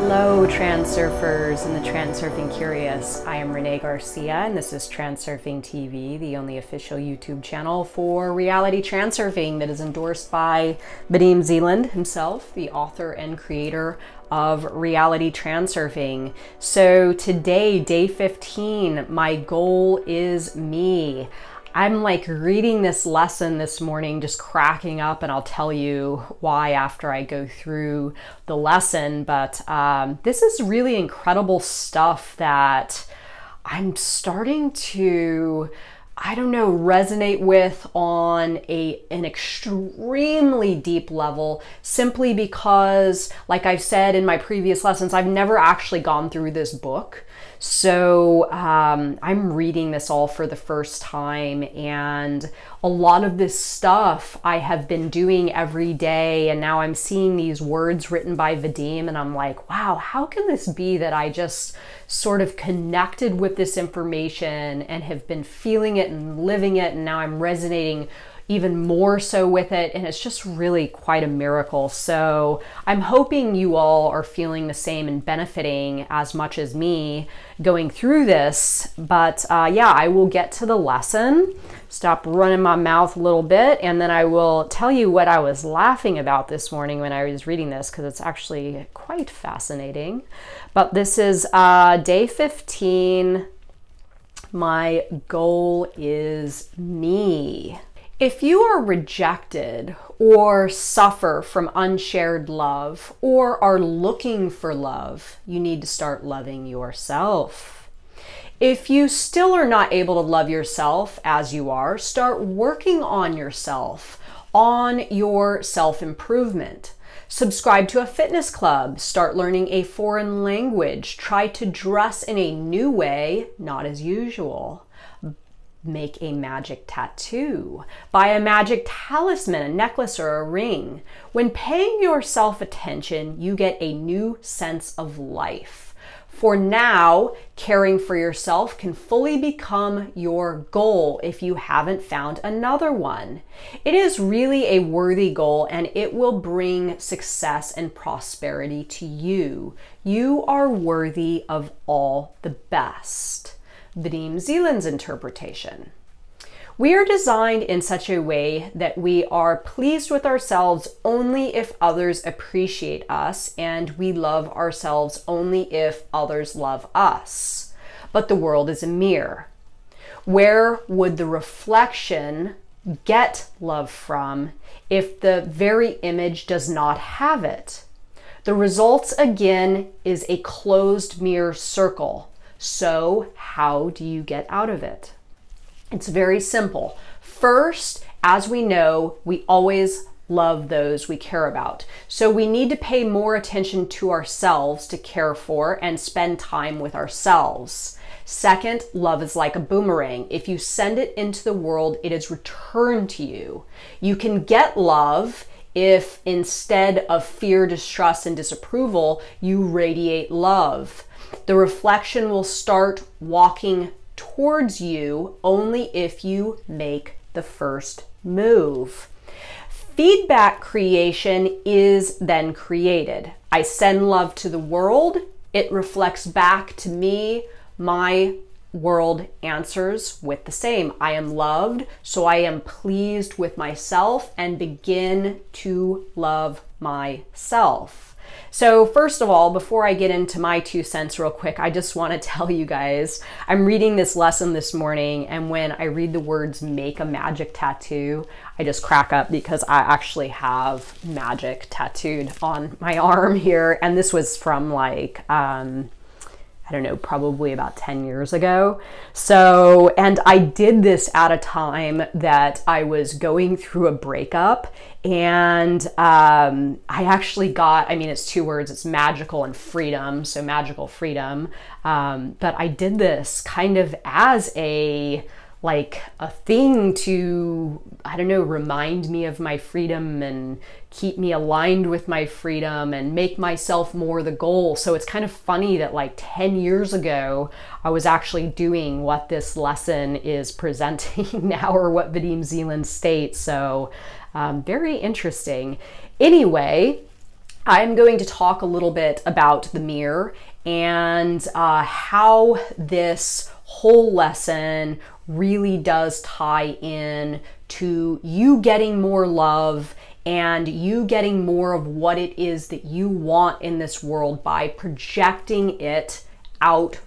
Hello Transurfers and the Transurfing Curious. I am Renee Garcia and this is TransurfingTV, the only official YouTube channel for reality transurfing that is endorsed by Vadim Zeland himself, the author and creator of Reality Transurfing. So today, day 15, my goal is me. I'm like reading this lesson this morning, just cracking up, and I'll tell you why after I go through the lesson. But this is really incredible stuff that I'm starting to, I don't know, resonate with on an extremely deep level, simply because, like I've said in my previous lessons, I've never actually gone through this book. So I'm reading this all for the first time, and a lot of this stuff I have been doing every day, and now I'm seeing these words written by Vadim, and I'm like, wow, how can this be that I just sort of connected with this information and have been feeling it and living it, and now I'm resonating even more so with it, and it's just really quite a miracle. So I'm hoping you all are feeling the same and benefiting as much as me going through this. But yeah, I will get to the lesson, stop running my mouth a little bit, and then I will tell you what I was laughing about this morning when I was reading this, because it's actually quite fascinating. But this is day 15. My goal is me. If you are rejected or suffer from unshared love or are looking for love, you need to start loving yourself. If you still are not able to love yourself as you are, start working on yourself, on your self-improvement. Subscribe to a fitness club, start learning a foreign language, try to dress in a new way, not as usual. Make a magic tattoo, buy a magic talisman, a necklace, or a ring. When paying yourself attention, you get a new sense of life. For now, caring for yourself can fully become your goal if you haven't found another one. It is really a worthy goal, and it will bring success and prosperity to you. You are worthy of all the best. Vadim Zeland's interpretation. We are designed in such a way that we are pleased with ourselves only if others appreciate us, and we love ourselves only if others love us. But the world is a mirror. Where would the reflection get love from if the very image does not have it? The results, again, is a closed mirror circle. So how do you get out of it? It's very simple. First, as we know, we always love those we care about. So we need to pay more attention to ourselves to care for and spend time with ourselves. Second, love is like a boomerang. If you send it into the world, it is returned to you. You can get love if instead of fear, distrust, and disapproval, you radiate love. The reflection will start walking towards you only if you make the first move. Feedback creation is then created. I send love to the world. It reflects back to me. My world answers with the same. I am loved, so I am pleased with myself and begin to love myself. So first of all, before I get into my 2 cents real quick, I just want to tell you guys, I'm reading this lesson this morning, and when I read the words make a magic tattoo, I just crack up because I actually have magic tattooed on my arm here. And this was from like, I don't know, probably about 10 years ago. So, and I did this at a time that I was going through a breakup, and I actually got, I mean, it's 2 words, it's magical and freedom, so magical freedom. But I did this kind of as a thing to, I don't know, remind me of my freedom and keep me aligned with my freedom and make myself more the goal. So it's kind of funny that like 10 years ago, I was actually doing what this lesson is presenting now, or what Vadim Zeland states. So very interesting. Anyway, I'm going to talk a little bit about the mirror and how this whole lesson really does tie in to you getting more love and you getting more of what it is that you want in this world by projecting it outwardly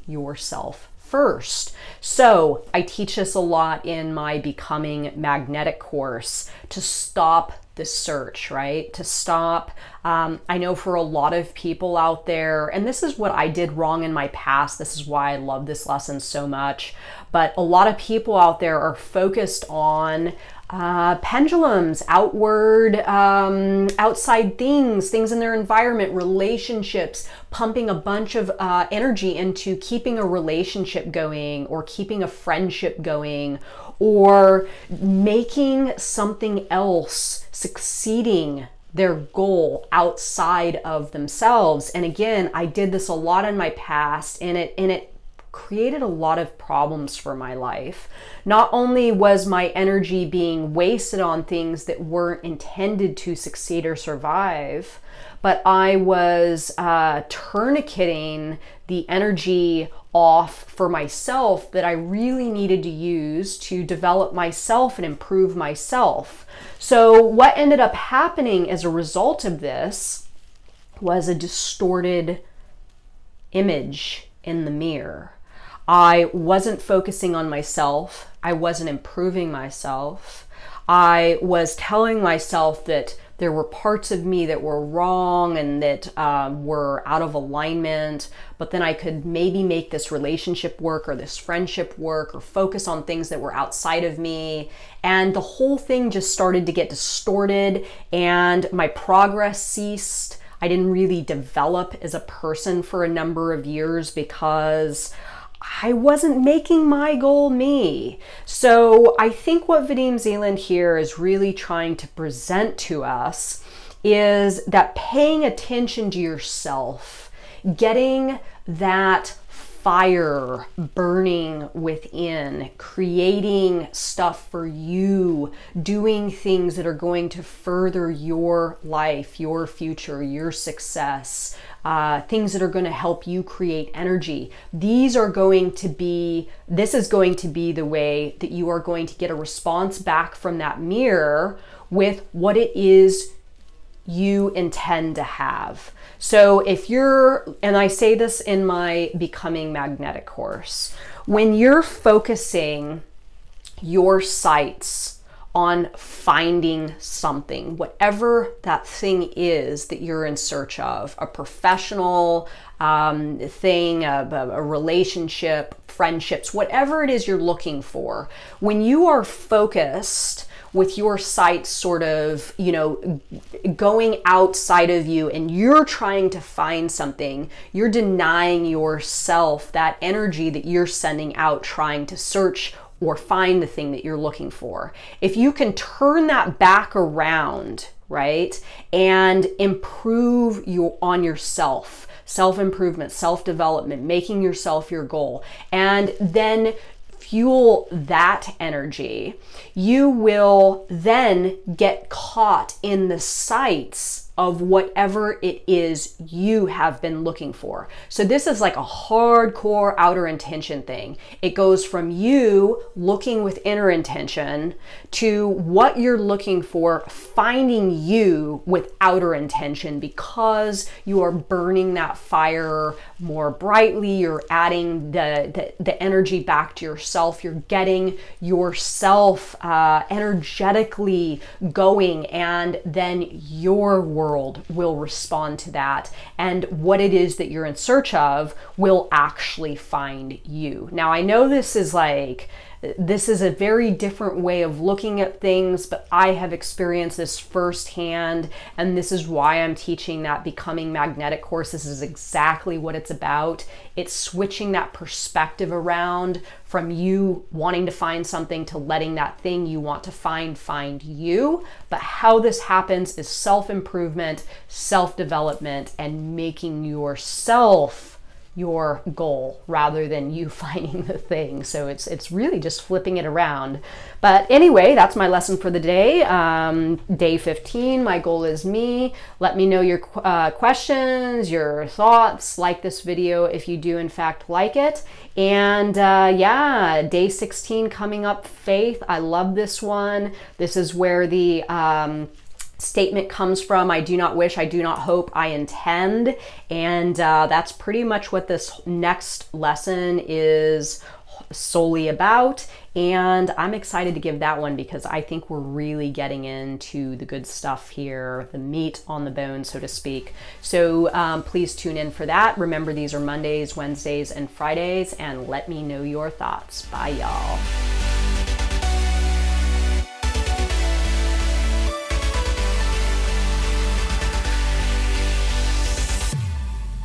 yourself first. So I teach this a lot in my Becoming Magnetic course, to stop the search, right? To stop. I know for a lot of people out there, and this is what I did wrong in my past, this is why I love this lesson so much, but a lot of people out there are focused on pendulums, outside things in their environment, relationships, pumping a bunch of energy into keeping a relationship going or keeping a friendship going or making something else succeeding their goal outside of themselves. And again, I did this a lot in my past, and it created a lot of problems for my life. Not only was my energy being wasted on things that weren't intended to succeed or survive, but I was tourniqueting the energy off for myself that I really needed to use to develop myself and improve myself. So what ended up happening as a result of this was a distorted image in the mirror. I wasn't focusing on myself. I wasn't improving myself. I was telling myself that there were parts of me that were wrong and that were out of alignment, but then I could maybe make this relationship work or this friendship work or focus on things that were outside of me. And the whole thing just started to get distorted and my progress ceased. I didn't really develop as a person for a number of years because I wasn't making my goal me. So I think what Vadim Zeland here is really trying to present to us is that paying attention to yourself, getting that fire burning within, creating stuff for you, doing things that are going to further your life, your future, your success, things that are going to help you create energy. This is going to be the way that you are going to get a response back from that mirror with what it is you intend to have. So if you're, and I say this in my Becoming Magnetic course, when you're focusing your sights on finding something, whatever that thing is that you're in search of, a professional thing, a relationship, friendships, whatever it is you're looking for, when you are focused with your sights sort of, going outside of you and you're trying to find something, you're denying yourself that energy that you're sending out trying to search or find the thing that you're looking for. If you can turn that back around, right, and improve on yourself, self-improvement, self-development, making yourself your goal, and then fuel that energy, you will then get caught in the sights of whatever it is you have been looking for. So this is like a hardcore outer intention thing. It goes from you looking with inner intention to what you're looking for, finding you with outer intention, because you are burning that fire more brightly. You're adding the energy back to yourself. You're getting yourself energetically going, and then your world will respond to that, and what it is that you're in search of will actually find you. Now, I know this is a very different way of looking at things, but I have experienced this firsthand, and this is why I'm teaching that Becoming Magnetic course. This is exactly what it's about. It's switching that perspective around from you wanting to find something to letting that thing you want to find you. But how this happens is self-improvement, self-development, and making yourself your goal rather than you finding the thing. So it's really just flipping it around. But anyway, that's my lesson for the day. Day 15, my goal is me. Let me know your questions, your thoughts. Like this video if you do in fact like it. And yeah, day 16 coming up, faith. I love this one. This is where the statement comes from. I do not wish, I do not hope, I intend. And that's pretty much what this next lesson is solely about. And I'm excited to give that one because I think we're really getting into the good stuff here, the meat on the bone, so to speak. So please tune in for that. Remember, these are Mondays, Wednesdays, and Fridays, and let me know your thoughts. Bye, y'all.